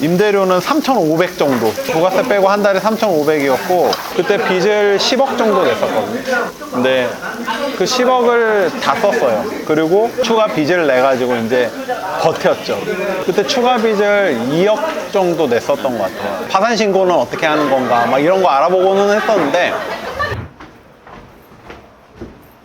임대료는 3,500 정도, 부가세 빼고 한 달에 3,500이었고 그때 빚을 10억 정도 냈었거든요. 근데 그 10억을 다 썼어요. 그리고 추가 빚을 내가지고 이제 버텼죠. 그때 추가 빚을 2억 정도 냈었던 것 같아요. 파산 신고는 어떻게 하는 건가 막 이런 거 알아보고는 했었는데,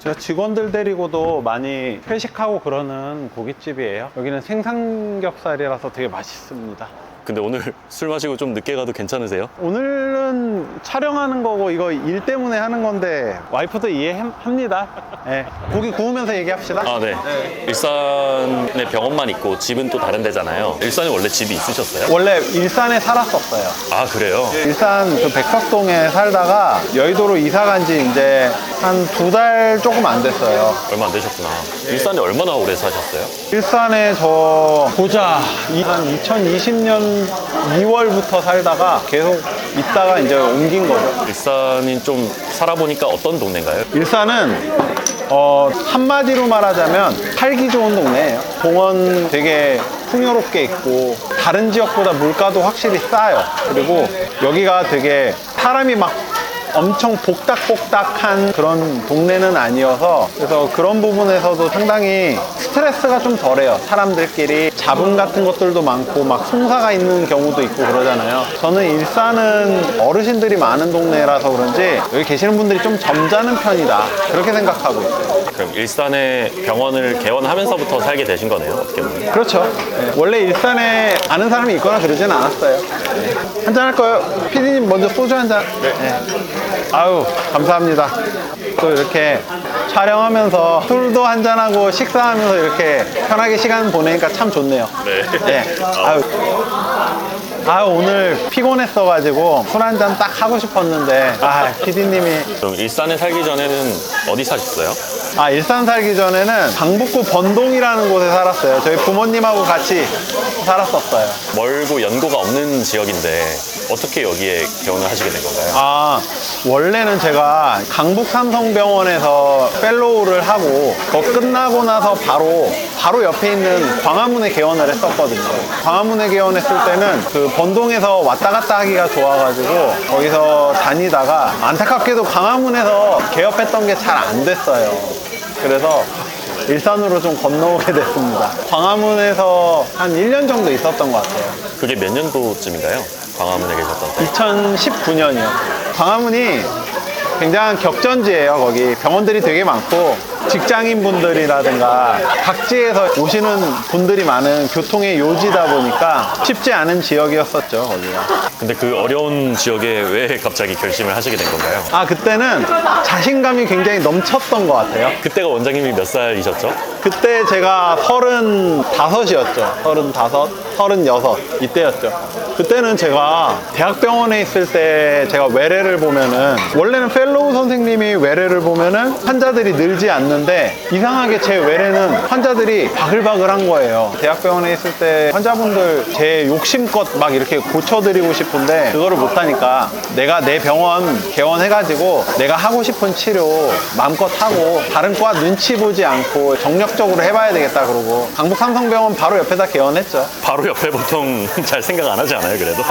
제가 직원들 데리고도 많이 회식하고 그러는 고깃집이에요. 여기는 생삼겹살이라서 되게 맛있습니다. 근데 오늘 술 마시고 좀 늦게 가도 괜찮으세요? 오늘은 촬영하는 거고 이거 일 때문에 하는 건데 와이프도 이해합니다. 네. 고기 구우면서 얘기합시다. 아, 네. 일산에 병원만 있고 집은 또 다른 데잖아요. 일산에 원래 집이 있으셨어요? 원래 일산에 살았었어요. 아, 그래요? 일산 그 백석동에 살다가 여의도로 이사 간 지 이제 한 2달 조금 안 됐어요. 얼마 안 되셨구나. 일산에 얼마나 오래 사셨어요? 일산에 저 보자 한 2020년 2월부터 살다가 계속 있다가 이제 옮긴 거죠. 일산이 좀 살아보니까 어떤 동네인가요? 일산은 한마디로 말하자면 살기 좋은 동네예요. 공원 되게 풍요롭게 있고 다른 지역보다 물가도 확실히 싸요. 그리고 여기가 되게 사람이 막 엄청 복닥복닥한 그런 동네는 아니어서, 그래서 그런 부분에서도 상당히 스트레스가 좀 덜해요. 사람들끼리 잡음 같은 것들도 많고 막 송사가 있는 경우도 있고 그러잖아요. 저는 일산은 어르신들이 많은 동네라서 그런지 여기 계시는 분들이 좀 점잖은 편이다, 그렇게 생각하고 있어요. 그럼 일산에 병원을 개원하면서부터 살게 되신 거네요, 어떻게 보면. 그렇죠. 네. 원래 일산에 아는 사람이 있거나 그러진 않았어요. 네. 한잔 할 거예요? 피디님 먼저 소주 한 잔. 네. 아유, 감사합니다. 또 이렇게 촬영하면서 술도 한잔하고 식사하면서 이렇게 편하게 시간 보내니까 참 좋네요. 네. 네. 아유, 오늘 피곤했어가지고 술 한잔 딱 하고 싶었는데, 피디님이. 그럼 일산에 살기 전에는 어디 사셨어요? 일산 살기 전에는 강북구 번동이라는 곳에 살았어요. 저희 부모님하고 같이 살았었어요. 멀고 연고가 없는 지역인데 어떻게 여기에 개원을 하시게 된 건가요? 원래는 제가 강북 삼성병원에서 펠로우를 하고 그거 끝나고 나서 바로 옆에 있는 광화문에 개원을 했었거든요. 광화문에 개원했을 때는 그 번동에서 왔다 갔다 하기가 좋아가지고 거기서 다니다가 안타깝게도 광화문에서 개업했던 게 잘 안 됐어요. 그래서 일산으로 좀 건너오게 됐습니다. 광화문에서 한 1년 정도 있었던 것 같아요. 그게 몇 년도쯤인가요? 광화문에 계셨던 때? 2019년이요. 광화문이 굉장한 격전지예요. 거기 병원들이 되게 많고 직장인 분들이라든가 각지에서 오시는 분들이 많은 교통의 요지다 보니까 쉽지 않은 지역이었었죠, 거기가. 근데 그 어려운 지역에 왜 갑자기 결심을 하시게 된 건가요? 그때는 자신감이 굉장히 넘쳤던 것 같아요. 그때가 원장님이 몇 살이셨죠? 그때 제가 35이었죠. 35, 36 이때였죠. 그때는 제가 대학병원에 있을 때 제가 외래를 보면은, 원래는 펠로우 선생님이 외래를 보면은 환자들이 늘지 않는데 이상하게 제 외래는 환자들이 바글바글한 거예요. 대학병원에 있을 때 환자분들 제 욕심껏 막 이렇게 고쳐드리고 싶은데 그거를 못하니까 내가 내 병원 개원해가지고 내가 하고 싶은 치료 마음껏 하고 다른 과 눈치 보지 않고 정력적으로 해봐야 되겠다 그러고 강북 삼성병원 바로 옆에다 개원했죠. 바로 옆에 보통 잘 생각 안 하지 않아요, 그래도?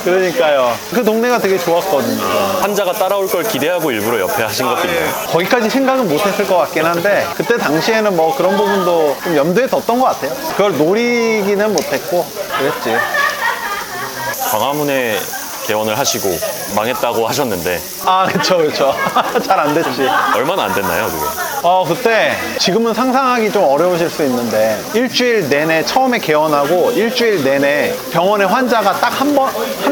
그러니까요. 그 동네가 되게 좋았거든요. 환자가 따라올 걸 기대하고 일부러 옆에 하신 것도 있나요? 거기까지 생각은 못했을 것 같긴 한데 그때 당시에는 뭐 그런 부분도 좀 염두에 뒀던 것 같아요. 그걸 노리기는 못했고 그랬지. 광화문에 개원을 하시고 망했다고 하셨는데 그쵸. 잘 안 됐지. 얼마나 안 됐나요, 그게? 그때 지금은 상상하기 좀 어려우실 수 있는데 일주일 내내 처음에 개원하고 일주일 내내 병원에 환자가 딱 한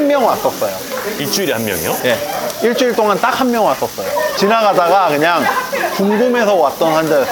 명 왔었어요. 일주일에 한 명이요? 예. 일주일 동안 딱 한 명 왔었어요. 지나가다가 그냥 궁금해서 왔던 환자였어.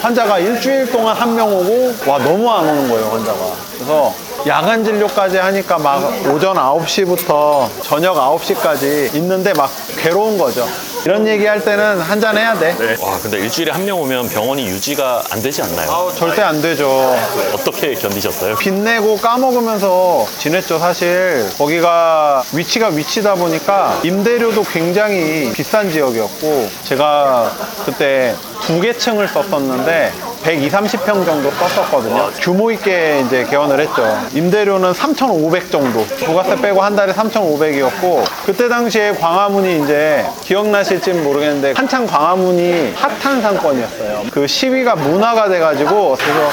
환자가 일주일 동안 한 명 오고 와 너무 안 오는 거예요, 환자가. 그래서 야간 진료까지 하니까 막 오전 9시부터 저녁 9시까지 있는데 막 괴로운 거죠. 이런 얘기 할 때는 한잔 해야 돼. 네. 와, 근데 일주일에 한 명 오면 병원이 유지가 안 되지 않나요? 절대 안 되죠. 어떻게 견디셨어요? 빚내고 까먹으면서 지냈죠. 사실 거기가 위치다 보니까 임대료도 굉장히 비싼 지역이었고 제가 그때 2개 층을 썼었는데 120, 30평 정도 썼었거든요. 규모 있게 이제 개원을 했죠. 임대료는 3,500 정도. 부가세 빼고 한 달에 3,500이었고, 그때 당시에 광화문이 이제 기억나실지는 모르겠는데 한창 광화문이 핫한 상권이었어요. 그 시위가 문화가 돼가지고 그래서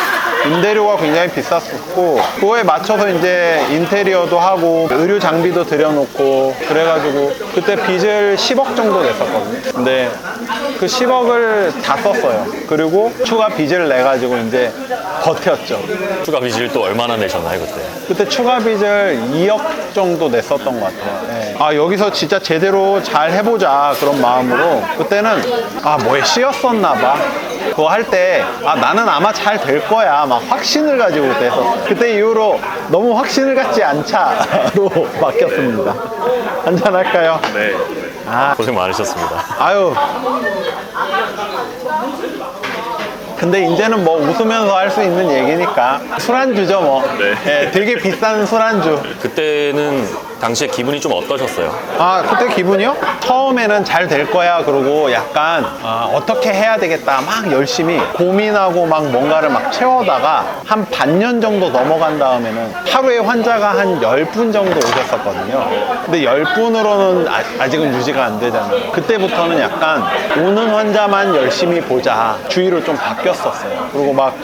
임대료가 굉장히 비쌌었고, 그거에 맞춰서 이제 인테리어도 하고 의류 장비도 들여놓고 그래가지고 그때 빚을 10억 정도 냈었거든요. 근데 그 10억을 다 썼어요. 그리고 추가 빚을 내가지고 이제 버텼죠. 추가 빚을 또 얼마나 내셨나요, 그때? 그때 추가 빚을 2억 정도 냈었던 것 같아요. 네. 아, 여기서 진짜 제대로 잘 해보자 그런 마음으로 그때는 뭐에 씌였었나 봐. 그거 할 때 나는 아마 잘 될 거야 막 확신을 가지고 그때 했었어. 그때 이후로 너무 확신을 갖지 않자로 바뀌었습니다. 한잔 할까요? 네. 고생 많으셨습니다. 아유. 근데 이제는 뭐 웃으면서 할 수 있는 얘기니까 술안주죠 뭐. 네. 예, 되게 비싼 술안주. 그때는 당시에 기분이 좀 어떠셨어요? 그때 기분이요? 처음에는 잘 될 거야 그러고 약간 어떻게 해야 되겠다 막 열심히 고민하고 막 뭔가를 막 채워다가 한 반년 정도 넘어간 다음에는 하루에 환자가 한 10분 정도 오셨었거든요. 근데 10분으로는 아직은 유지가 안 되잖아요. 그때부터는 약간 오는 환자만 열심히 보자 주의로 좀 바뀌었었어요. 그리고 막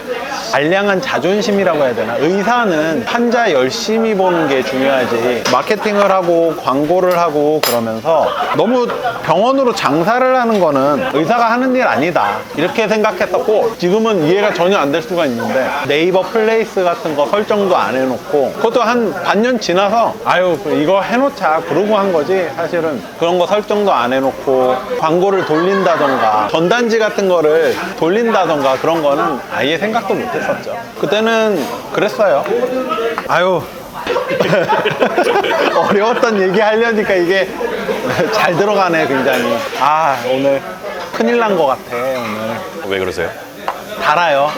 알량한 자존심이라고 해야 되나? 의사는 환자 열심히 보는 게 중요하지 마케팅을 하고 광고를 하고 그러면서 너무 병원으로 장사를 하는 거는 의사가 하는 일 아니다 이렇게 생각했었고, 지금은 이해가 전혀 안 될 수가 있는데 네이버 플레이스 같은 거 설정도 안 해놓고 그것도 한 반년 지나서 이거 해놓자 그러고 한 거지, 사실은 그런 거 설정도 안 해놓고 광고를 돌린다던가 전단지 같은 거를 돌린다던가 그런 거는 아예 생각도 못 했었죠. 그때는 그랬어요. 어려웠던 얘기 하려니까 이게 잘 들어가네 굉장히. 오늘 큰일 난 것 같아 오늘. 왜 그러세요? 달아요.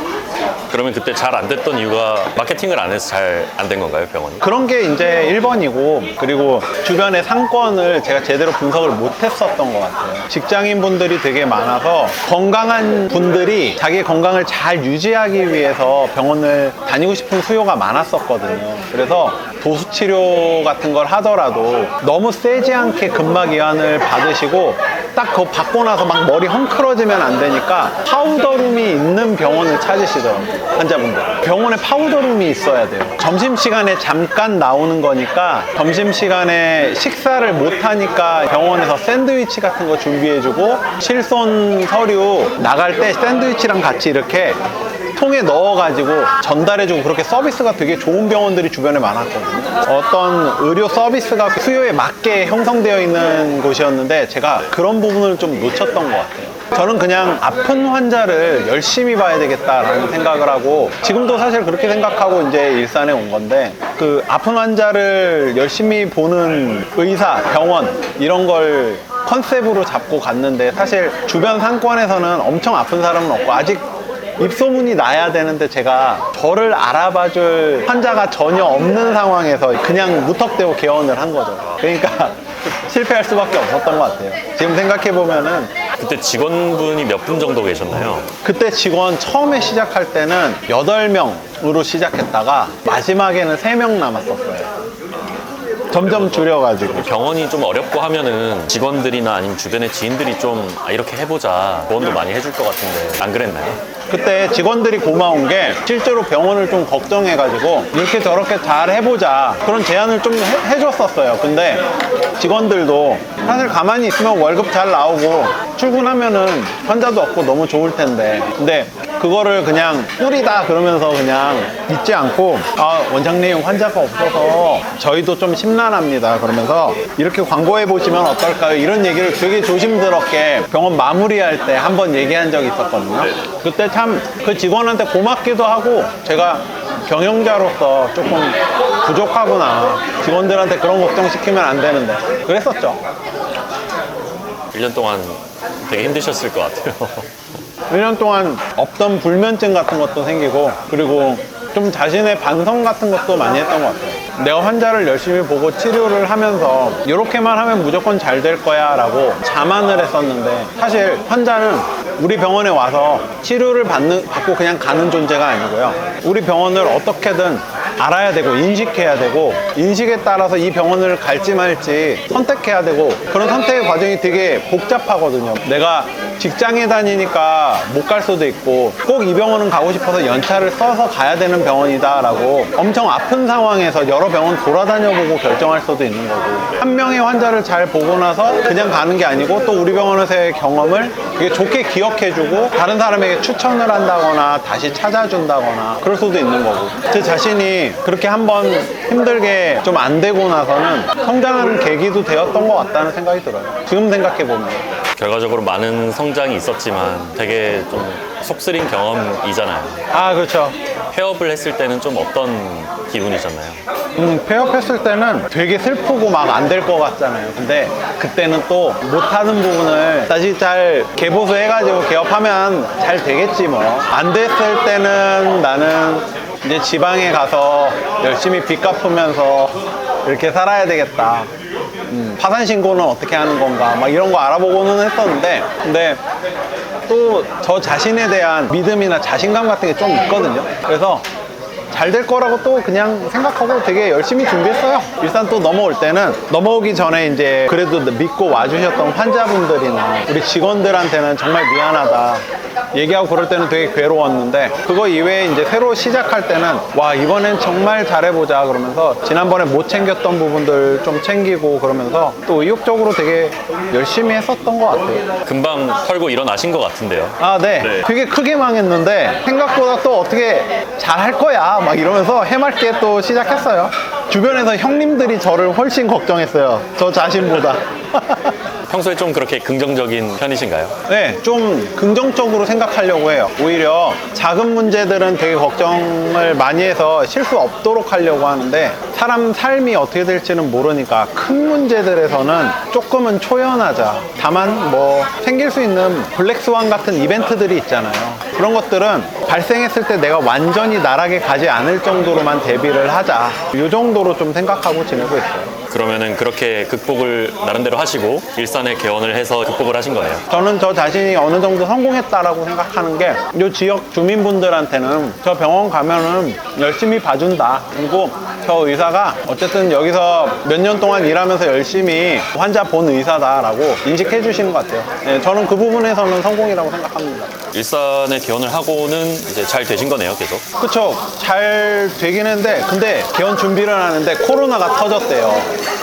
그러면 그때 잘 안 됐던 이유가 마케팅을 안 해서 잘 안 된 건가요, 병원이? 그런 게 이제 1번이고, 그리고 주변의 상권을 제가 제대로 분석을 못 했었던 것 같아요. 직장인 분들이 되게 많아서 건강한 분들이 자기 건강을 잘 유지하기 위해서 병원을 다니고 싶은 수요가 많았었거든요. 그래서 도수치료 같은 걸 하더라도 너무 세지 않게 근막이완을 받으시고 딱 그거 받고 나서 막 머리 헝클어지면 안 되니까 파우더룸이 있는 병원을 찾으시더라고요. 환자분들 병원에 파우더룸이 있어야 돼요. 점심시간에 잠깐 나오는 거니까 점심시간에 식사를 못하니까 병원에서 샌드위치 같은 거 준비해주고 실손 서류 나갈 때 샌드위치랑 같이 이렇게 통에 넣어가지고 전달해주고, 그렇게 서비스가 되게 좋은 병원들이 주변에 많았거든요. 어떤 의료 서비스가 수요에 맞게 형성되어 있는 곳이었는데 제가 그런 부분을 좀 놓쳤던 것 같아요. 저는 그냥 아픈 환자를 열심히 봐야 되겠다라는 생각을 하고, 지금도 사실 그렇게 생각하고 이제 일산에 온 건데, 그 아픈 환자를 열심히 보는 의사, 병원 이런 걸 컨셉으로 잡고 갔는데, 사실 주변 상권에서는 엄청 아픈 사람은 없고 아직 입소문이 나야 되는데 제가 저를 알아봐줄 환자가 전혀 없는 상황에서 그냥 무턱대고 개원을 한 거죠. 그러니까 실패할 수밖에 없었던 것 같아요. 지금 생각해보면은. 그때 직원분이 몇 분 정도 계셨나요? 그때 직원 처음에 시작할 때는 8명으로 시작했다가 마지막에는 3명 남았었어요. 점점 줄여가지고. 병원이 좀 어렵고 하면은 직원들이나 아니면 주변의 지인들이 좀 이렇게 해보자 조언도 많이 해줄 것 같은데 안 그랬나요? 그때 직원들이 고마운 게 실제로 병원을 좀 걱정해가지고 이렇게 저렇게 잘 해보자 그런 제안을 좀 해줬었어요. 근데 직원들도 사실 가만히 있으면 월급 잘 나오고 출근하면은 환자도 없고 너무 좋을 텐데, 근데 그거를 그냥 꿀이다 그러면서 그냥 믿지 않고 원장님 환자가 없어서 저희도 좀 심란합니다 그러면서 이렇게 광고해 보시면 어떨까요? 이런 얘기를 되게 조심스럽게 병원 마무리할 때 한번 얘기한 적이 있었거든요. 그때 참 그 직원한테 고맙기도 하고, 제가 경영자로서 조금 부족하구나, 직원들한테 그런 걱정 시키면 안 되는데 그랬었죠. 1년 동안 되게 힘드셨을 것 같아요. 1년 동안 없던 불면증 같은 것도 생기고, 그리고 좀 자신의 반성 같은 것도 많이 했던 것 같아요. 내가 환자를 열심히 보고 치료를 하면서 이렇게만 하면 무조건 잘 될 거야 라고 자만을 했었는데, 사실 환자는 우리 병원에 와서 치료를 받고 그냥 가는 존재가 아니고요. 우리 병원을 어떻게든 알아야 되고 인식해야 되고 인식에 따라서 이 병원을 갈지 말지 선택해야 되고 그런 선택의 과정이 되게 복잡하거든요. 내가 직장에 다니니까 못 갈 수도 있고 꼭 이 병원은 가고 싶어서 연차를 써서 가야 되는 병원이다 라고 엄청 아픈 상황에서 여러 병원 돌아다녀보고 결정할 수도 있는 거고 한 명의 환자를 잘 보고 나서 그냥 가는 게 아니고 또 우리 병원에서의 경험을 되게 좋게 기억해주고 다른 사람에게 추천을 한다거나 다시 찾아준다거나 그럴 수도 있는 거고 제 자신이 그렇게 한번 힘들게 좀 안 되고 나서는 성장하는 계기도 되었던 것 같다는 생각이 들어요. 지금 생각해보면. 결과적으로 많은 성장이 있었지만 되게 좀 속쓰린 경험이잖아요. 아, 그렇죠. 폐업을 했을 때는 좀 어떤 기분이셨나요? 폐업했을 때는 되게 슬프고 막 안 될 것 같잖아요. 근데 그때는 또 못하는 부분을 다시 잘 개보수해가지고 개업하면 잘 되겠지 뭐. 안 됐을 때는 나는 이제 지방에 가서 열심히 빚 갚으면서 이렇게 살아야 되겠다. 파산 신고는 어떻게 하는 건가 막 이런 거 알아보고는 했었는데 근데 또 저 자신에 대한 믿음이나 자신감 같은 게 좀 있거든요. 그래서 잘 될 거라고 또 그냥 생각하고 되게 열심히 준비했어요. 일산 또 넘어올 때는 넘어오기 전에 이제 그래도 믿고 와주셨던 환자분들이나 우리 직원들한테는 정말 미안하다 얘기하고 그럴 때는 되게 괴로웠는데 그거 이외에 이제 새로 시작할 때는 와 이번엔 정말 잘해보자 그러면서 지난번에 못 챙겼던 부분들 좀 챙기고 그러면서 또 의욕적으로 되게 열심히 했었던 것 같아요. 금방 털고 일어나신 것 같은데요. 아, 네. 네. 되게 크게 망했는데 생각보다 또 어떻게 잘할 거야 막 이러면서 해맑게 또 시작했어요. 주변에서 형님들이 저를 훨씬 걱정했어요. 저 자신보다. 평소에 좀 그렇게 긍정적인 편이신가요? 네, 좀 긍정적으로 생각하려고 해요. 오히려 작은 문제들은 되게 걱정을 많이 해서 실수 없도록 하려고 하는데 사람 삶이 어떻게 될지는 모르니까 큰 문제들에서는 조금은 초연하자. 다만 뭐 생길 수 있는 블랙스완 같은 이벤트들이 있잖아요. 그런 것들은 발생했을 때 내가 완전히 나락에 가지 않을 정도로만 대비를 하자. 이 정도로 좀 생각하고 지내고 있어요. 그러면은 그렇게 극복을 나름대로 하시고 일산에 개원을 해서 극복을 하신 거예요. 저는 저 자신이 어느 정도 성공했다라고 생각하는 게 이 지역 주민분들한테는 저 병원 가면은 열심히 봐준다. 그리고 저 의사가 어쨌든 여기서 몇 년 동안 일하면서 열심히 환자 본 의사다라고 인식해 주시는 것 같아요. 네, 저는 그 부분에서는 성공이라고 생각합니다. 일산에 개원을 하고는 이제 잘 되신 거네요, 계속. 그쵸. 잘 되긴 했는데 근데 개원 준비를 하는데 코로나가 터졌대요.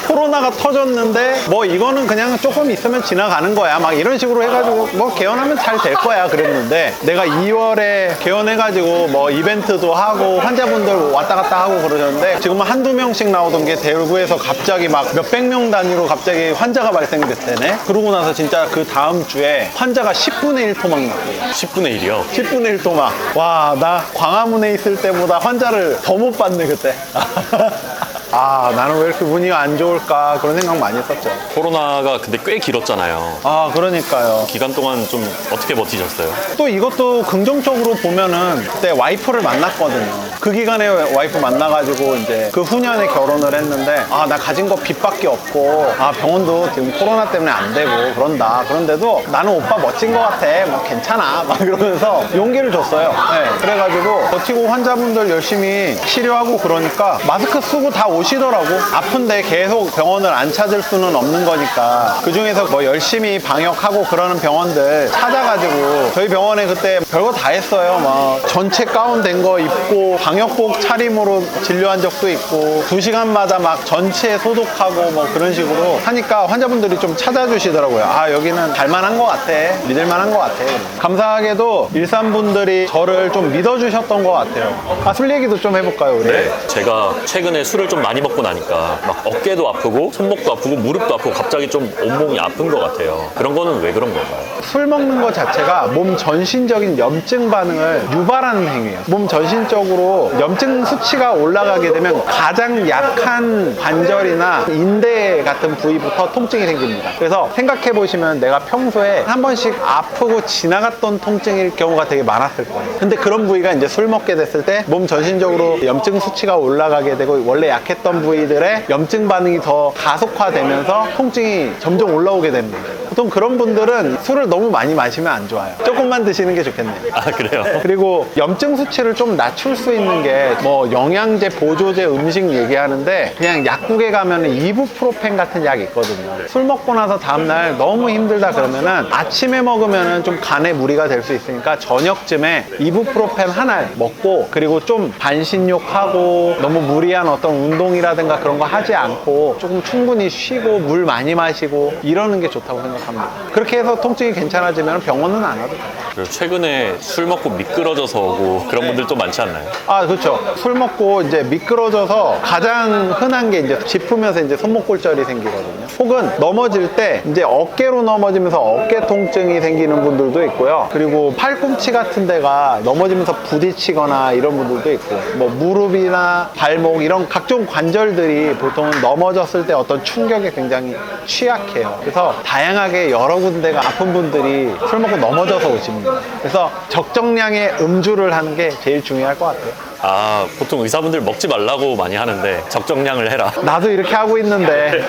코로나가 터졌는데 뭐 이거는 그냥 조금 있으면 지나가는 거야 막 이런 식으로 해가지고 뭐 개원하면 잘 될 거야 그랬는데 내가 2월에 개원해가지고 뭐 이벤트도 하고 환자분들 왔다 갔다 하고 그러셨는데 지금은 한두 명씩 나오던 게 대구에서 갑자기 막 몇백 명 단위로 갑자기 환자가 발생됐대네. 그러고 나서 진짜 그 다음 주에 환자가 10분의 1 토막 났대요. 10분의 1이요. 10분의 1 토막. 와, 나 광화문에 있을 때보다 환자를 더 못 봤네 그때. 아, 나는 왜 이렇게 운이가 안 좋을까 그런 생각 많이 했었죠. 코로나가 근데 꽤 길었잖아요. 아, 그러니까요. 기간 동안 좀 어떻게 버티셨어요? 또 이것도 긍정적으로 보면은 그때 와이프를 만났거든요. 그 기간에 와이프 만나가지고 이제 그 후년에 결혼을 했는데 아, 나 가진 거 빚밖에 없고 아, 병원도 지금 코로나 때문에 안 되고 그런다. 그런데도 나는 오빠 멋진 거 같아. 뭐 괜찮아. 막 이러면서 용기를 줬어요. 네, 그래가지고 버티고 환자분들 열심히 치료하고 그러니까 마스크 쓰고 다 오시더라고. 아픈데 계속 병원을 안 찾을 수는 없는 거니까 그 중에서 뭐 열심히 방역하고 그러는 병원들 찾아가지고 저희 병원에 그때 별거 다 했어요. 막 전체 가운 된 거 입고 방역복 차림으로 진료한 적도 있고 2시간마다 막 전체 소독하고 뭐 그런 식으로 하니까 환자분들이 좀 찾아주시더라고요. 아, 여기는 갈만한 것 같아. 믿을만한 것 같아. 감사하게도 일산분들이 저를 좀 믿어주셨던 것 같아요. 아, 술 얘기도 좀 해볼까요, 우리? 네. 제가 최근에 술을 좀 많이 먹고 나니까 막 어깨도 아프고 손목도 아프고 무릎도 아프고 갑자기 좀 온몸이 아픈 것 같아요. 그런 거는 왜 그런 건가요? 술 먹는 것 자체가 몸 전신적인 염증 반응을 유발하는 행위예요. 몸 전신적으로 염증 수치가 올라가게 되면 가장 약한 관절이나 인대 같은 부위부터 통증이 생깁니다. 그래서 생각해 보시면 내가 평소에 한 번씩 아프고 지나갔던 통증일 경우가 되게 많았을 거예요. 근데 그런 부위가 이제 술 먹게 됐을 때 몸 전신적으로 염증 수치가 올라가게 되고 원래 약했던 약했던 부위들의 염증 반응이 더 가속화되면서 통증이 점점 올라오게 됩니다. 보통 그런 분들은 술을 너무 많이 마시면 안 좋아요. 조금만 드시는 게 좋겠네요. 아, 그래요? 그리고 염증 수치를 좀 낮출 수 있는 게 뭐 영양제, 보조제, 음식 얘기하는데 그냥 약국에 가면 이부프로펜 같은 약이 있거든요. 술 먹고 나서 다음날 너무 힘들다 그러면은 아침에 먹으면은 좀 간에 무리가 될 수 있으니까 저녁쯤에 이부프로펜 하나 먹고 그리고 좀 반신욕하고 너무 무리한 어떤 운동이라든가 그런 거 하지 않고 조금 충분히 쉬고 물 많이 마시고 이러는 게 좋다고 생각합니다. 그렇게 해서 통증이 괜찮아지면 병원은 안 와도 돼요. 그리고 최근에 술 먹고 미끄러져서 오고 그런 분들도 많지 않나요? 아, 그렇죠. 술 먹고 이제 미끄러져서 가장 흔한 게 이제 짚으면서 이제 손목골절이 생기거든요. 혹은 넘어질 때 이제 어깨로 넘어지면서 어깨 통증이 생기는 분들도 있고요. 그리고 팔꿈치 같은 데가 넘어지면서 부딪히거나 이런 분들도 있고, 뭐 무릎이나 발목 이런 각종 관절들이 보통은 넘어졌을 때 어떤 충격에 굉장히 취약해요. 그래서 다양하게 여러 군데가 아픈 분들이 술 먹고 넘어져서 오십니다. 그래서 적정량의 음주를 하는 게 제일 중요할 것 같아요. 아, 보통 의사분들 먹지 말라고 많이 하는데 적정량을 해라. 나도 이렇게 하고 있는데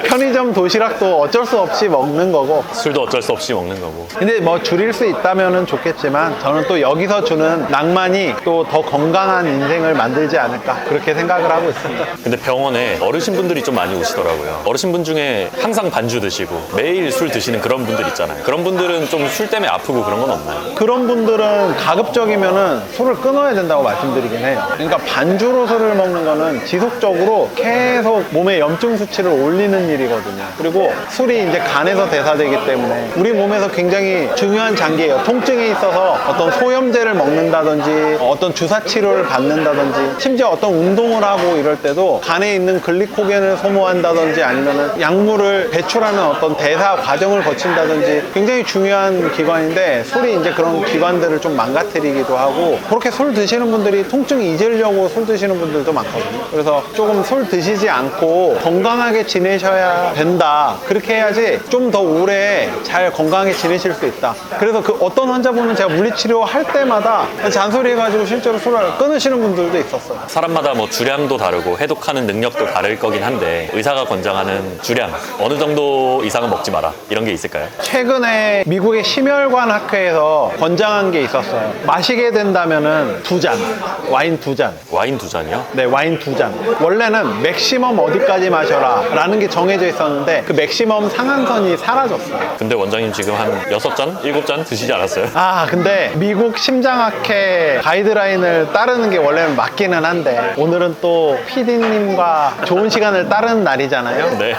편의점 도시락도 어쩔 수 없이 먹는 거고, 술도 어쩔 수 없이 먹는 거고. 근데 뭐 줄일 수 있다면 좋겠지만 저는 또 여기서 주는 낭만이 또 더 건강한 인생을 만들지 않을까 그렇게 생각을 하고 있습니다. 근데 병원에 어르신분들이 좀 많이 오시더라고요. 어르신분 중에 항상 반주 드시고 매일 술 드시는 그런 분들 있잖아요. 그런 분들은 좀 술 때문에 아프고 그런 건 없나요? 그런 분들은 가급적이면은 술을 끊어야 된다고 말씀드리긴 해요. 그러니까 반주로 술을 먹는 거는 지속적으로 계속 몸의 염증 수치를 올리는 일이거든요. 그리고 술이 이제 간에서 대사되기 때문에 우리 몸에서 굉장히 중요한 장기예요. 통증에 있어서 어떤 소염제를 먹는다든지 어떤 주사 치료를 받는다든지 심지어 어떤 운동을 하고 이럴 때도 간에 있는 글리코겐을 소모한다든지 아니면은 약물을 배출하는 어떤 대사 과정을 거친다든지 굉장히 중요한 기관인데 술이 이제 그런 기관들을 좀 망가뜨리기도 하고, 그렇게 술 드시는 분들이 통증 잊으려고 술 드시는 분들도 많거든요. 그래서 조금 술 드시지 않고 건강하게 지내셔야 된다. 그렇게 해야지 좀 더 오래 잘 건강하게 지내실 수 있다. 그래서 그 어떤 환자분은 제가 물리치료 할 때마다 잔소리 해가지고 실제로 술을 끊으시는 분들도 있었어요. 사람마다 뭐 주량도 다르고 해독하는 능력도 다를 거긴 한데 의사가 권장하는 주량 어느 정도 이상은 먹지 마라 이런 게 있을까요? 최근에 미국의 심혈관 학회에서 권장한 게 있었어요. 마시게 된다면은 2잔, 와인 2잔. 와인 2잔이요? 네, 와인 2잔. 원래는 맥시멈 어디까지 마셔라 라는 게 정해져 있었는데 그 맥시멈 상한선이 사라졌어요. 근데 원장님 지금 한 6잔? 7잔 드시지 않았어요? 아, 근데 미국 심장학회 가이드라인을 따르는 게 원래는 맞기는 한데 오늘은 또 PD님과 좋은 시간을 따르는 날이잖아요. 네.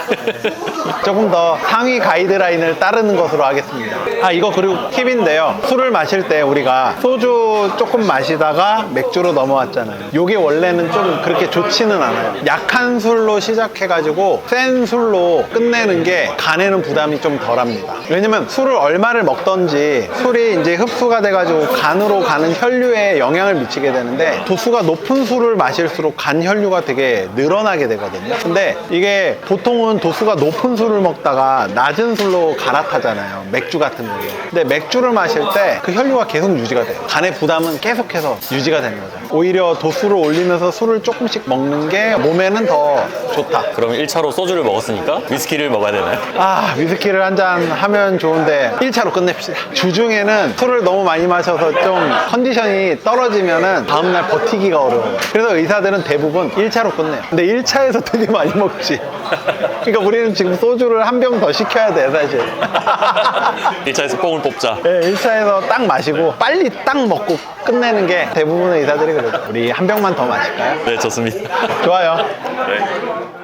조금 더 상위 가이드라인을 따르는 것으로 하겠습니다. 아, 이거 그리고 팁인데요. 술을 마실 때 우리가 소주 조금 마시다가 맥주로 넘어왔잖아요. 이게 원래는 좀 그렇게 좋지는 않아요. 약한 술로 시작해가지고 센 술로 끝내는 게 간에는 부담이 좀 덜합니다. 왜냐면 술을 얼마를 먹던지 술이 이제 흡수가 돼가지고 간으로 가는 혈류에 영향을 미치게 되는데, 도수가 높은 술을 마실수록 간 혈류가 되게 늘어나게 되거든요. 근데 이게 보통은 도수가 높은 술을 먹다가 낮은 술로 갈아타잖아요. 맥주 같은 걸로. 근데 맥주를 마실 때 그 혈류가 계속 유지가 돼요. 간의 부담은 계속해서 유지가 되는 거죠. 오히려 도수를 올리면서 술을 조금씩 먹는 게 몸에는 더 좋다. 그럼 1차로 소주를 먹었으니까 위스키를 먹어야 되나요? 아, 위스키를 한 잔 하면 좋은데 1차로 끝냅시다. 주중에는 술을 너무 많이 마셔서 좀 컨디션이 떨어지면은 다음날 버티기가 어려워요. 그래서 의사들은 대부분 1차로 끝내요. 근데 1차에서 되게 많이 먹지. 그러니까 우리는 지금 소주를 한 병 더 시켜야 돼, 사실. 1차에서 뽕을 뽑자. 네, 1차에서 딱 마시고 빨리 딱 먹고 끝내는 게 대부분의 의사들이 그래요. 우리 한 병만 더 마실까요? 네, 좋습니다. 좋아요. 네.